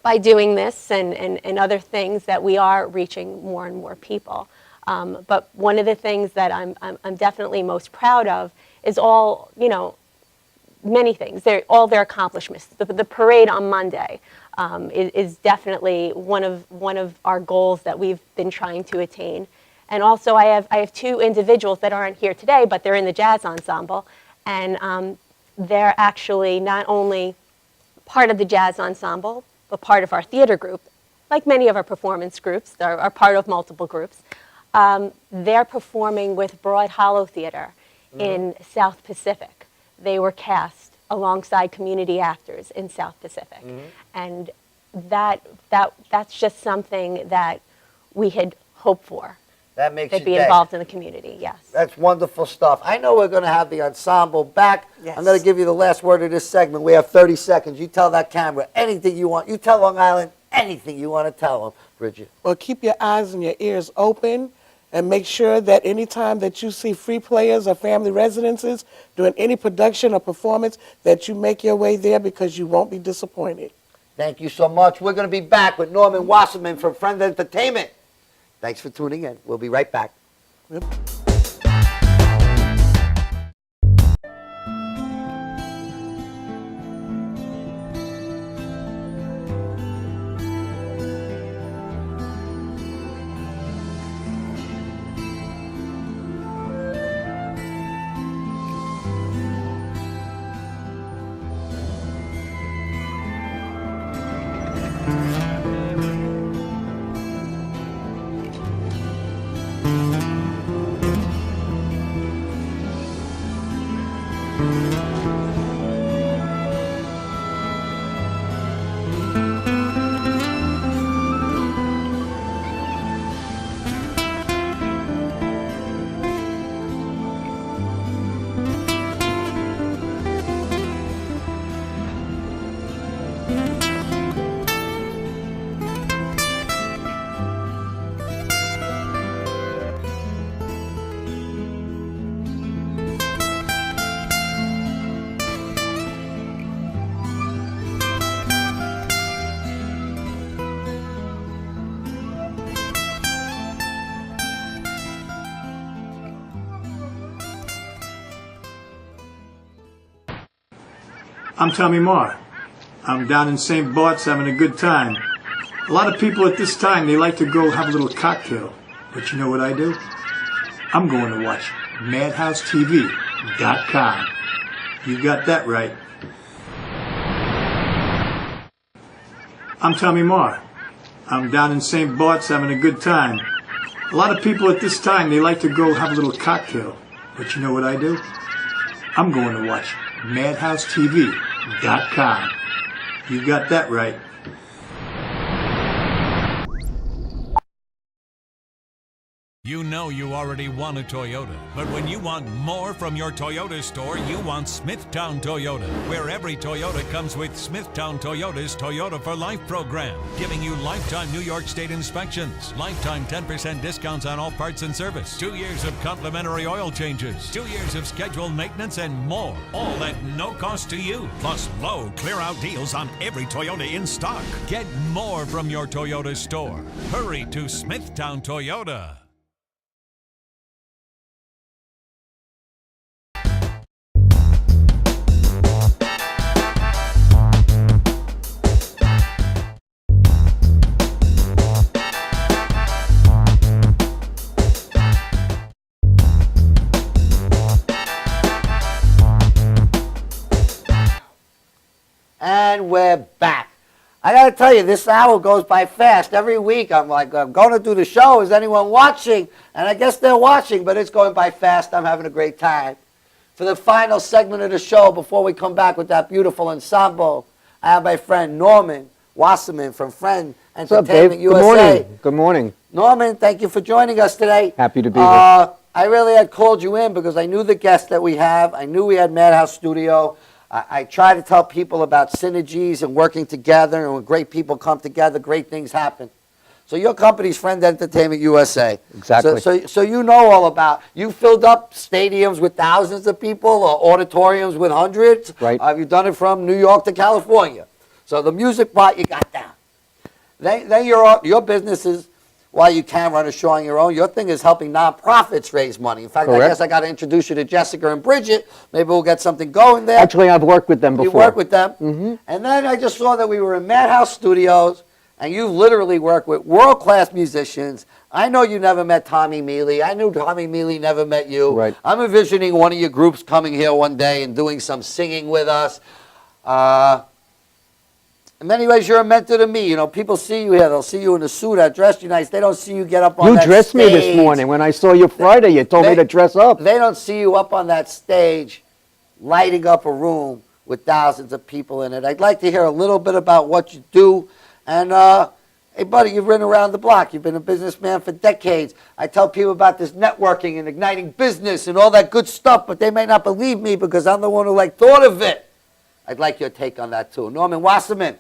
by doing this and other things that we are reaching more and more people. But one of the things that I'm definitely most proud of is all, many things. All their accomplishments. The parade on Monday is definitely one of our goals that we've been trying to attain. And also I have two individuals that aren't here today, but they're in the jazz ensemble, and they're actually not only part of the jazz ensemble, but part of our theater group. Like many of our performance groups, are part of multiple groups. They're performing with Broad Hollow Theater in South Pacific. They were cast alongside community actors in South Pacific. And that's just something that we had hoped for. That makes To you be day. involved in the community, yes. That's wonderful stuff. I know we're going to have the ensemble back. Yes. I'm going to give you the last word of this segment. We have 30 seconds. You tell that camera anything you want. You tell Long Island anything you want to tell them, Bridget. Well, keep your eyes and your ears open, and make sure that anytime that you see free players or family residences doing any production or performance, that you make your way there, because you won't be disappointed. Thank you so much. We're going to be back with Norman Wasserman from Friend Entertainment. Thanks for tuning in. We'll be right back. Yep. I'm Tommy Marr. I'm down in St. Bart's having a good time. A lot of people at this time, they like to go have a little cocktail. But you know what I do? I'm going to watch MadhouseTV.com. You got that right. I'm Tommy Marr. I'm down in St. Bart's having a good time. A lot of people at this time, they like to go have a little cocktail. But you know what I do? I'm going to watch MadhouseTV.com. You got that right. You know you already want a Toyota, but when you want more from your Toyota store, you want Smithtown Toyota, where every Toyota comes with Smithtown Toyota's Toyota for Life program, giving you lifetime New York State inspections, lifetime 10% discounts on all parts and service, 2 years of complimentary oil changes, 2 years of scheduled maintenance, and more, all at no cost to you, plus low clear-out deals on every Toyota in stock. Get more from your Toyota store. Hurry to Smithtown Toyota. And we're back. I got to tell you, this hour goes by fast. Every week I'm like, I'm going to do the show. Is anyone watching? And I guess they're watching, but it's going by fast. I'm having a great time. For the final segment of the show, before we come back with that beautiful ensemble, I have my friend Norman Wasserman from Friend What's up, Entertainment Dave? USA. Good morning. Good morning. Norman, thank you for joining us today. Happy to be here. I really had called you in because I knew the guest that we have. I knew we had Madhouse Studio. I try to tell people about synergies and working together, and when great people come together, great things happen. So your company's Friend Entertainment USA. Exactly. So you know all about, you filled up stadiums with thousands of people or auditoriums with hundreds. Right. You've done it from New York to California. So the music part you got down. Then your business is, while you can run a show on your own, your thing is helping nonprofits raise money. In fact, I Correct. guess I got to introduce you to Jessica and Bridget. Maybe we'll get something going there. Actually, I've worked with them before. You work with them. Mm-hmm. And then I just saw that we were in Madhouse Studios, and you literally work with world-class musicians. I know you never met Tommy Mealy. I knew Tommy Mealy never met you. Right. I'm envisioning one of your groups coming here one day and doing some singing with us. In many ways, you're a mentor to me. You know, people see you here. They'll see you in a suit. I dressed you nice. They don't see you get up on You that dressed me this stage. morning. When I saw you Friday, you told me to dress up. They don't see you up on that stage lighting up a room with thousands of people in it. I'd like to hear a little bit about what you do. And, hey, buddy, you've ridden around the block. You've been a businessman for decades. I tell people about this networking and igniting business and all that good stuff, but they may not believe me because I'm the one who, thought of it. I'd like your take on that, too. Norman Wasserman.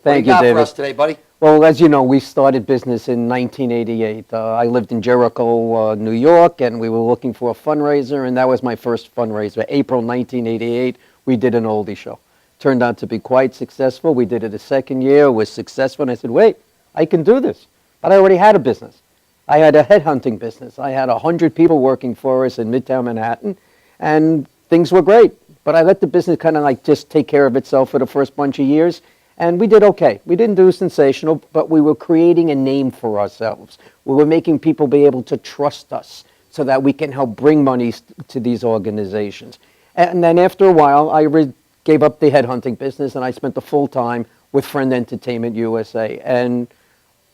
Thank what do you, got David. for us today, buddy? Well, as you know, we started business in 1988. I lived in Jericho, New York, and we were looking for a fundraiser, and that was my first fundraiser. April 1988, we did an oldie show. Turned out to be quite successful. We did it a second year, was successful, and I said, wait, I can do this. But I already had a business. I had a headhunting business. I had 100 people working for us in Midtown Manhattan, and things were great. But I let the business kind of just take care of itself for the first bunch of years. And we did okay. We didn't do sensational, but we were creating a name for ourselves. We were making people be able to trust us so that we can help bring money to these organizations. And then after a while, I gave up the headhunting business and I spent the full time with Friend Entertainment USA. And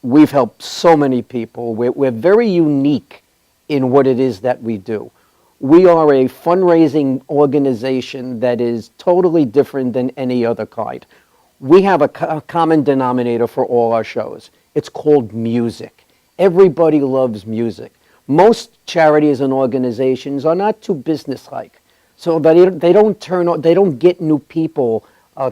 we've helped so many people. We're very unique in what it is that we do. We are a fundraising organization that is totally different than any other kind. We have a common denominator for all our shows. It's called music. Everybody loves music. Most charities and organizations are not too businesslike, so they don't get new people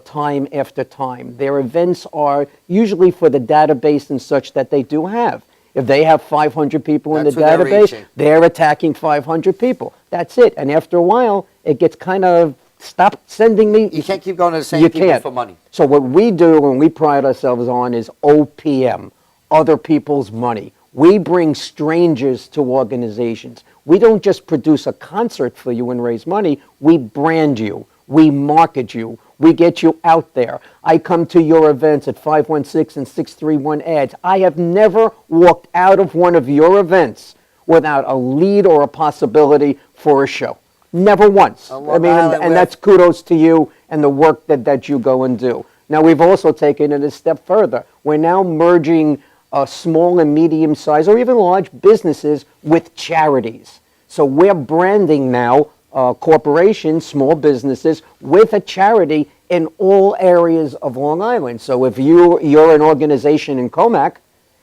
time after time. Their events are usually for the database and such that they do have. If they have 500 people in the That's who they're database, reaching. they're attacking 500 people. That's it. And after a while, it gets kind of, stop sending me. You can't keep going to the same You people can't. for money. So what we do and we pride ourselves on is OPM, other people's money. We bring strangers to organizations. We don't just produce a concert for you and raise money. We brand you. We market you. We get you out there. I come to your events at 516 and 631 ads. I have never walked out of one of your events without a lead or a possibility for a show. Never once. On I Long mean, Island, and we're- that's kudos to you and the work that you go and do. Now, we've also taken it a step further. We're now merging small and medium-sized or even large businesses with charities. So we're branding now corporations, small businesses, with a charity in all areas of Long Island. So if you're an organization in Comac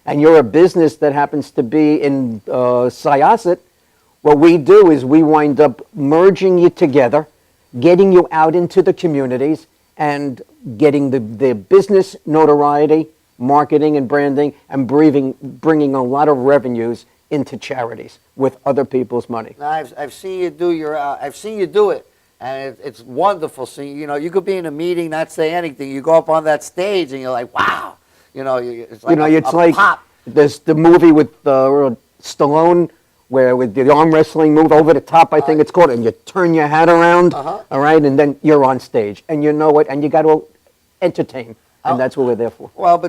and you're a business that happens to be in Syosset, what we do is we wind up merging you together, getting you out into the communities, and getting the business notoriety, marketing and branding, and bringing a lot of revenues into charities with other people's money. Now, I've seen you do I've seen you do it, and it's wonderful. So you could be in a meeting, not say anything. You go up on that stage, and you're like, wow. It's like It's a like pop. there's the movie with Stallone, where with the arm wrestling move over the top, I think it's called, and you turn your hat around, all right, and then you're on stage, and you know it, and you got to entertain, and that's what we're there for. Well,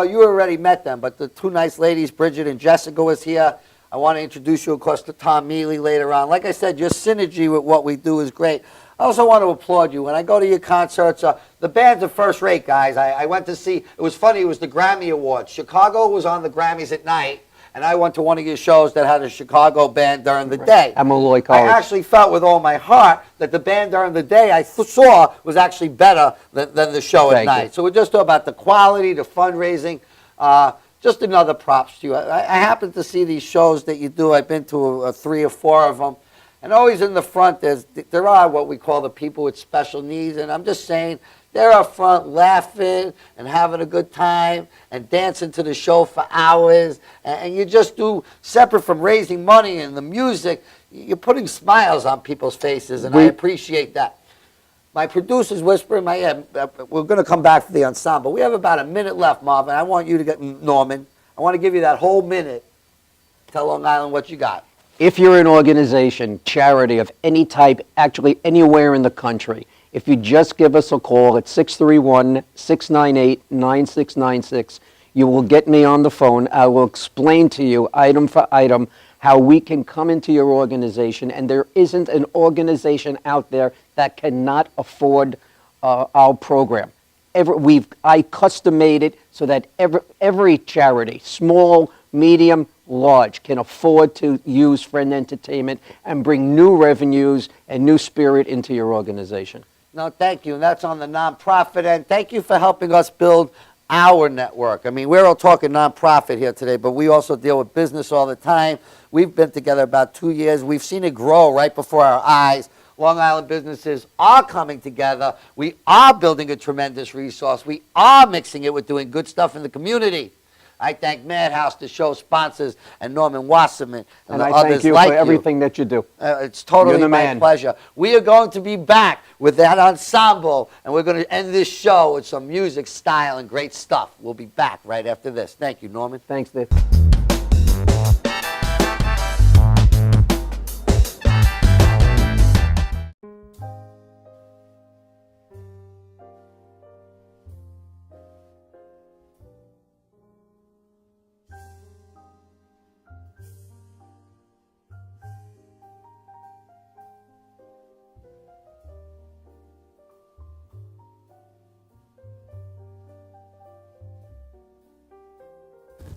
you already met them, but the two nice ladies, Bridget and Jessica, was here. I want to introduce you, of course, to Tom Mealy later on. Like I said, your synergy with what we do is great. I also want to applaud you. When I go to your concerts, the bands are first rate, guys. I went to see, it was funny, it was the Grammy Awards. Chicago was on the Grammys at night, and I went to one of your shows that had a Chicago band during the day. At Molloy I College. actually felt with all my heart that the band during the day I saw was actually better than the show at Thank you. night. So we're just talking about the quality, the fundraising. Just another props to you. I happen to see these shows that you do. I've been to 3 or 4 of them. And always in the front, there are what we call the people with special needs. And I'm just saying, they're up front laughing and having a good time and dancing to the show for hours. And you just do, separate from raising money and the music, you're putting smiles on people's faces, and I appreciate that. My producer's whispering in my ear. We're going to come back to the ensemble. We have about a minute left, Marvin. I want you to get, Norman, I want to give you that whole minute. Tell Long Island what you got. If you're an organization, charity of any type, actually anywhere in the country, if you just give us a call at 631-698-9696, you will get me on the phone. I will explain to you item for item how we can come into your organization, and there isn't an organization out there that cannot afford our program. I custom made it so that every charity, small, medium, large, can afford to use Friend Entertainment and bring new revenues and new spirit into your organization. No, thank you. And that's on the nonprofit end. Thank you for helping us build our network. I mean, we're all talking nonprofit here today, but we also deal with business all the time. We've been together about 2 years. We've seen it grow right before our eyes. Long Island businesses are coming together. We are building a tremendous resource. We are mixing it with doing good stuff in the community. I thank Madhouse, the show sponsors, and Norman Wasserman, and And I others thank you like for everything that you do. It's totally You're the my man. pleasure. We are going to be back with that ensemble, and we're going to end this show with some music, style, and great stuff. We'll be back right after this. Thank you, Norman. Thanks, Dave.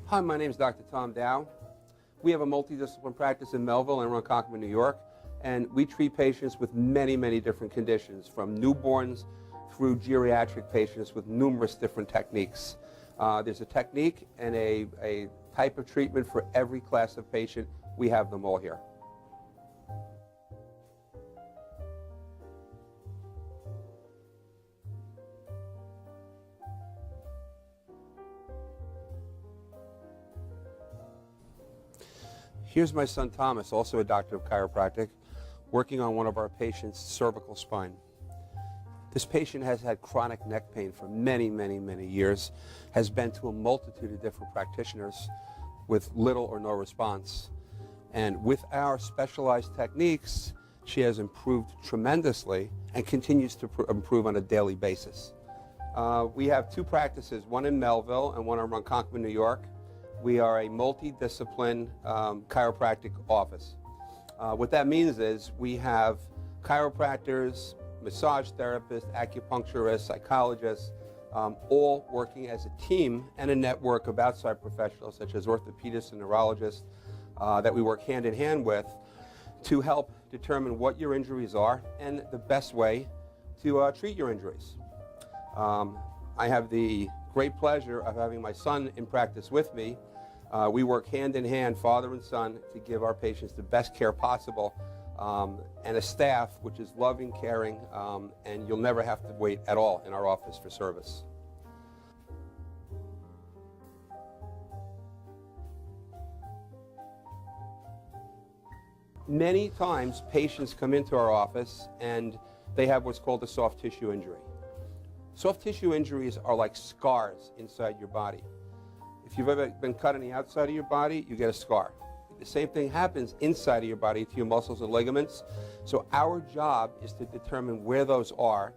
Hi, my name is Dr. Tom Dow. We have a multidiscipline practice in Melville and Ronkonkoma, New York, and we treat patients with many, many different conditions, from newborns through geriatric patients with numerous different techniques. There's a technique and a type of treatment for every class of patient. We have them all here. Here's my son Thomas, also a doctor of chiropractic, working on one of our patients' cervical spine. This patient has had chronic neck pain for many, many, many years, has been to a multitude of different practitioners with little or no response. And with our specialized techniques, she has improved tremendously and continues to improve on a daily basis. We have 2 practices, one in Melville and one in Ronkonkoma, New York. We are a multidiscipline chiropractic office. What that means is we have chiropractors, massage therapists, acupuncturists, psychologists, all working as a team and a network of outside professionals such as orthopedists and neurologists that we work hand in hand with to help determine what your injuries are and the best way to treat your injuries. I have the great pleasure of having my son in practice with me. We work hand in hand, father and son, to give our patients the best care possible, and a staff which is loving, caring, and you'll never have to wait at all in our office for service. Many times patients come into our office and they have what's called a soft tissue injury. Soft tissue injuries are like scars inside your body. If you've ever been cut on the outside of your body, you get a scar. The same thing happens inside of your body to your muscles and ligaments. So our job is to determine where those are,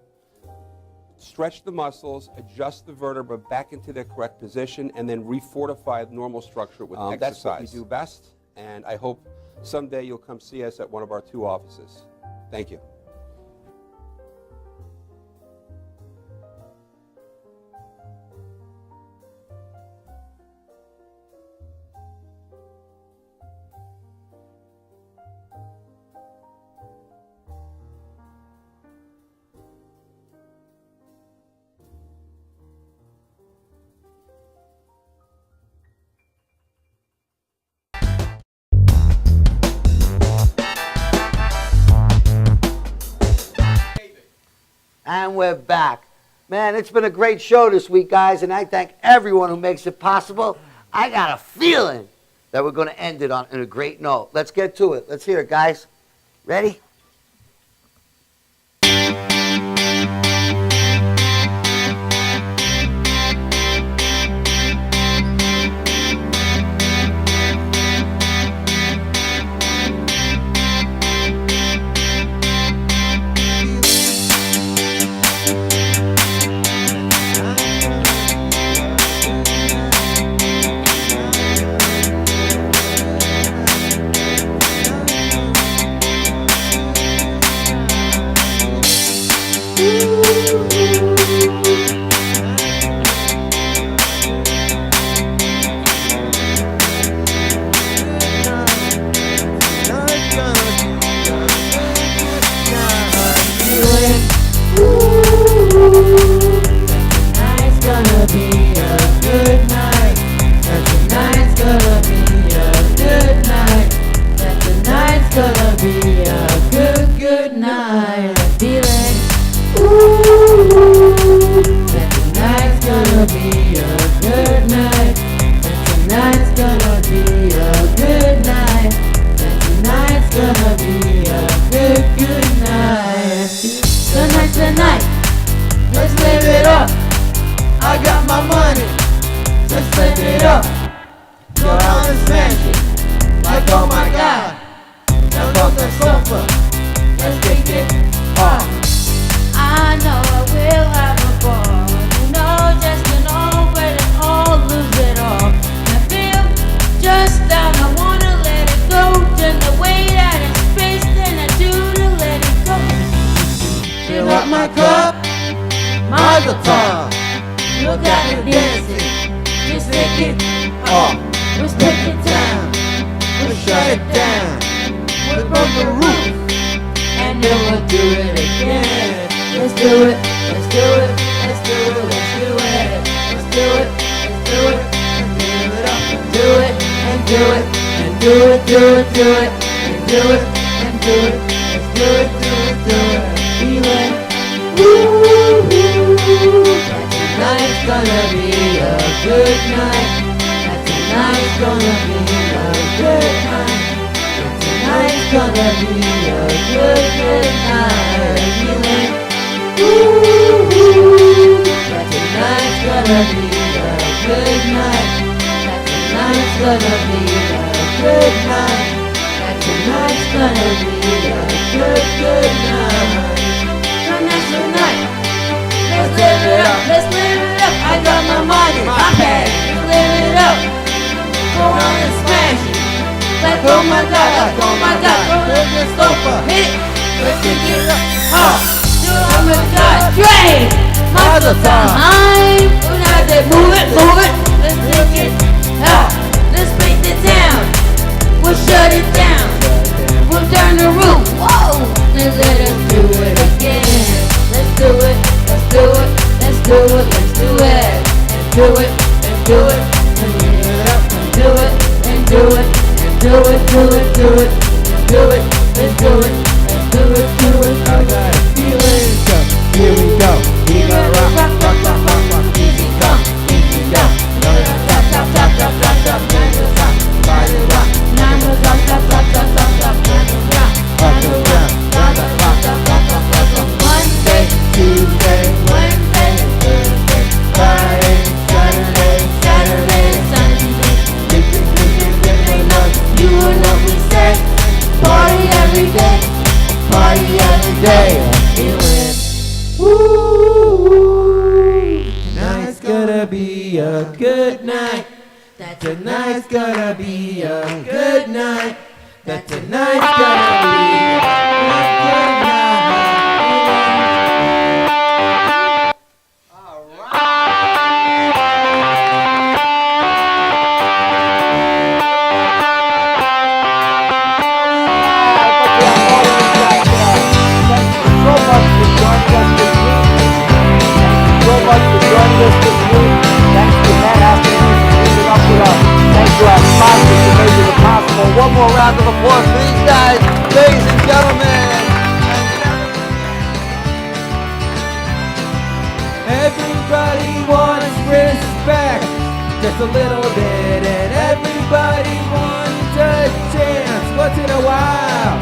stretch the muscles, adjust the vertebra back into their correct position, and then refortify the normal structure with exercise. That's what we do best, and I hope someday you'll come see us at one of our 2 offices. Thank you. And we're back. Man, it's been a great show this week, guys, and I thank everyone who makes it possible. I got a feeling that we're going to end it on a great note. Let's get to it. Let's hear it, guys. Ready? Tonight's gonna be a good night. Tonight's gonna be a good night. Tonight's gonna be a good night. I'm feeling that tonight's gonna be a good night. Tonight's gonna be a good night. Tonight's gonna be a good night. Tonight's the night. Let's live it up. I got my money. Let's live it up. Go out and smash it. Like oh my God. Jump off the sofa. Let's take it off. I know I will have a ball. You know, just an all where it all lose it all. I feel just down. I wanna let it go. Just the way that it's spaced and I do to let it go. Fill up my cup. My guitar, look at me dancing. Just take it off. Let's take it down. Let's shut it down. We'll break the roof, and then we'll do it again. Let's do it. Let's do it. Let's do it. Let's do it. Let's do it. Let's do it. And give it up. And do it. And do it. And do it. Do it. Do it. And do it. And do it. Let's do it. Do it. Do it. Feeling. Tonight's gonna be a good night. Tonight's gonna be a good night. Tonight's gonna be a good night. Feeling tonight's gonna be a good night. Tonight's gonna be a good night. Tonight's gonna be a good night. Tonight's the night. Let's live it up, let's live it up. I got my money, my bag. Let's live it up. Go on and smash it. Like oh my God, like oh my God. Go to the sofa, hit it. Let's take it up. Oh my God, Dre, Mazel time. Move it, move it. Let's take it up. Let's break it down. We'll shut it down. We'll turn the roof. Whoa, and let us do it again. Let's do it. Let's do it, let's do it, let's do it, and do it, and do it, and give it up, and do it, and do it, and do it, do it, do it, and do it, let's do it, and do it, do it. I got a feeling, so here we go. We gonna rock, rock, rock, rock, rock, rock, easy come, easy go. Stop, stop, stop, stop, stop, stop, nine to rock, five to rock, nine to rock, stop, stop, stop, stop, stop, nine to rock, nine to rock, nine to rock, stop, stop, stop, stop, stop. Monday, Tuesday, Wednesday, Thursday, Friday, Saturday, Saturday, Sunday. You know what we say. Party every day. Party every day. Feeling. Woo. Tonight's gonna be a good night. That tonight's gonna be a good night. That tonight's gonna be a good night. One more round of applause for these guys, ladies and gentlemen. just a little bit, and everybody wants a chance once in a while.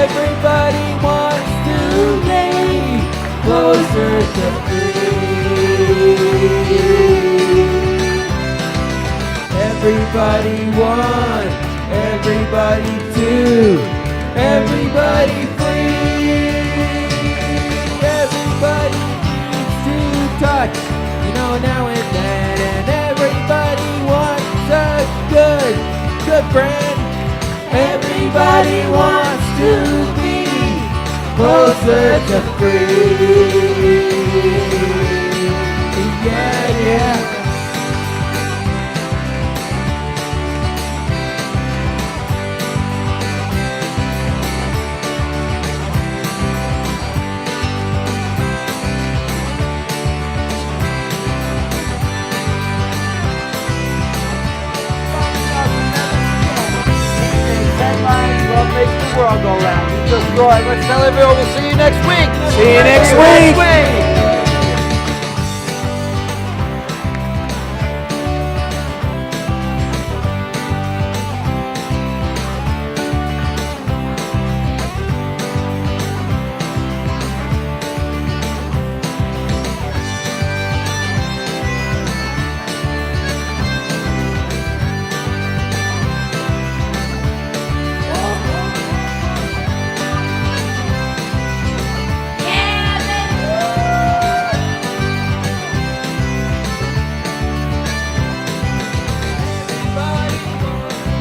Everybody wants to be closer to free. Everybody wants, everybody to, everybody free. Everybody needs to touch, now and then, and everybody wants a good friend. Everybody wants to be closer to free. Yeah, yeah. Love makes the world go round. You just right. Let's tell everyone we'll see you next week. See you next week.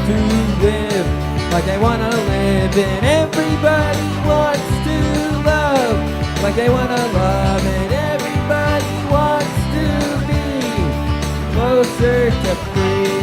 To live like they wanna live, and everybody wants to love like they wanna love, and everybody wants to be closer to free.